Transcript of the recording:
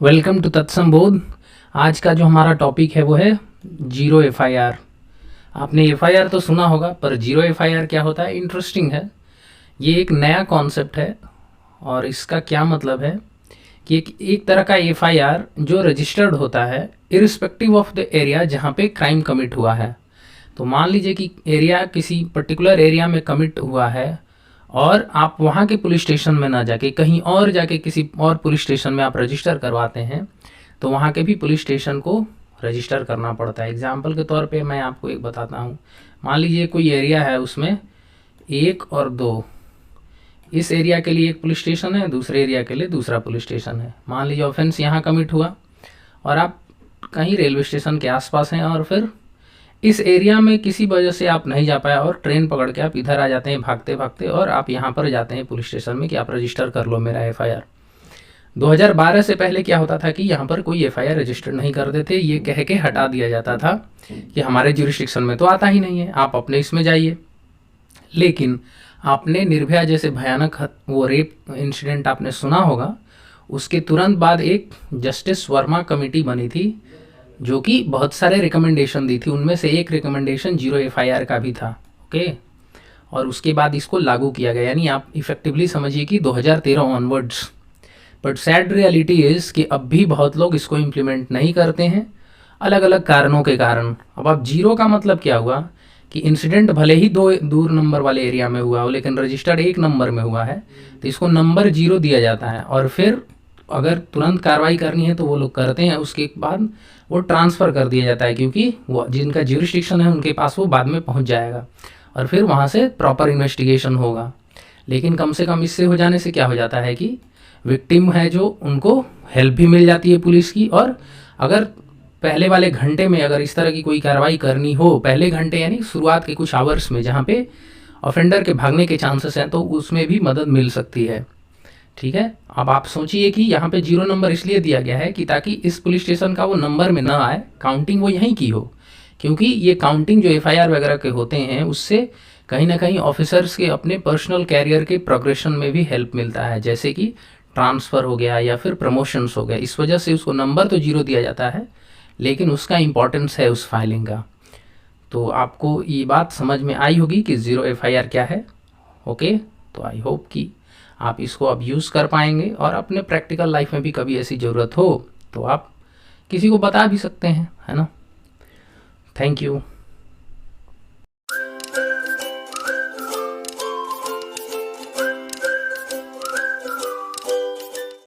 Welcome to तत्संबोध। आज का जो हमारा टॉपिक है वो है जीरो एफआईआर। आपने एफआईआर तो सुना होगा, पर जीरो एफआईआर क्या होता है? इंटरेस्टिंग है। ये एक नया कॉन्सेप्ट है और इसका क्या मतलब है कि एक तरह का एफआईआर जो रजिस्टर्ड होता है इरिस्पेक्टिव ऑफ द एरिया जहाँ पे क्राइम कमिट हुआ है। तो मान लीजिए कि एरिया किसी पर्टिकुलर एरिया में कमिट हुआ है और आप वहाँ के पुलिस स्टेशन में ना जाके कहीं और जाके किसी और पुलिस स्टेशन में आप रजिस्टर करवाते हैं, तो वहाँ के भी पुलिस स्टेशन को रजिस्टर करना पड़ता है। एग्जाम्पल के तौर पे मैं आपको एक बताता हूँ। मान लीजिए कोई एरिया है, उसमें 1 और 2, इस एरिया के लिए एक पुलिस स्टेशन है, दूसरे एरिया के लिए दूसरा पुलिस स्टेशन है। मान लीजिए ऑफेंस यहाँ कमिट हुआ और आप कहीं रेलवे स्टेशन के आसपास हैं और फिर इस एरिया में किसी वजह से आप नहीं जा पाए और ट्रेन पकड़ के आप इधर आ जाते हैं भागते भागते, और आप यहाँ पर जाते हैं पुलिस स्टेशन में कि आप रजिस्टर कर लो मेरा एफआईआर। 2012 से पहले क्या होता था कि यहाँ पर कोई एफआईआर रजिस्टर नहीं करते थे। ये कह के हटा दिया जाता था कि हमारे ज्यूरिसडिक्शन में तो आता ही नहीं है, आप अपने इसमें जाइए। लेकिन आपने निर्भया जैसे भयानक वो रेप इंसिडेंट आपने सुना होगा, उसके तुरंत बाद एक जस्टिस वर्मा कमेटी बनी थी जो कि बहुत सारे रिकमेंडेशन दी थी। उनमें से एक रिकमेंडेशन जीरो एफआईआर का भी था। ओके, और उसके बाद इसको लागू किया गया, यानी आप इफेक्टिवली समझिए कि 2013 onwards. But sad reality is कि अब भी बहुत लोग इसको इम्प्लीमेंट नहीं करते हैं अलग अलग कारणों के कारण। अब जीरो का मतलब क्या हुआ कि इंसिडेंट भले ही 2 दूर नंबर वाले एरिया में हुआ हो, लेकिन रजिस्टर्ड 1 नंबर में हुआ है, तो इसको नंबर 0 दिया जाता है। और फिर अगर तुरंत कार्रवाई करनी है तो वो लोग करते हैं, उसके बाद वो ट्रांसफ़र कर दिया जाता है, क्योंकि वो जिनका ज्यूरिसडिक्शन है उनके पास वो बाद में पहुंच जाएगा और फिर वहाँ से प्रॉपर इन्वेस्टिगेशन होगा। लेकिन कम से कम इससे हो जाने से क्या हो जाता है कि विक्टिम है जो, उनको हेल्प भी मिल जाती है पुलिस की। और अगर पहले वाले घंटे में अगर इस तरह की कोई कार्रवाई करनी हो, पहले घंटे यानी शुरुआत के कुछ आवर्स में जहाँ पे ऑफेंडर के भागने के चांसेस हैं, तो उसमें भी मदद मिल सकती है। ठीक है, अब आप सोचिए कि यहाँ पे 0 नंबर इसलिए दिया गया है कि ताकि इस पुलिस स्टेशन का वो नंबर में ना आए, काउंटिंग वो यहीं की हो। क्योंकि ये काउंटिंग जो एफआईआर वगैरह के होते हैं उससे कहीं ना कहीं ऑफिसर्स के अपने पर्सनल कैरियर के प्रोग्रेशन में भी हेल्प मिलता है, जैसे कि ट्रांसफ़र हो गया या फिर प्रमोशंस हो गया। इस वजह से उसको नंबर तो 0 दिया जाता है, लेकिन उसका इम्पोर्टेंस है उस फाइलिंग का। तो आपको ये बात समझ में आई होगी कि जीरो एफआईआर क्या है। ओके, तो आई होप कि आप इसको अब यूज़ कर पाएंगे और अपने प्रैक्टिकल लाइफ में भी कभी ऐसी ज़रूरत हो तो आप किसी को बता भी सकते हैं, है ना। Thank you.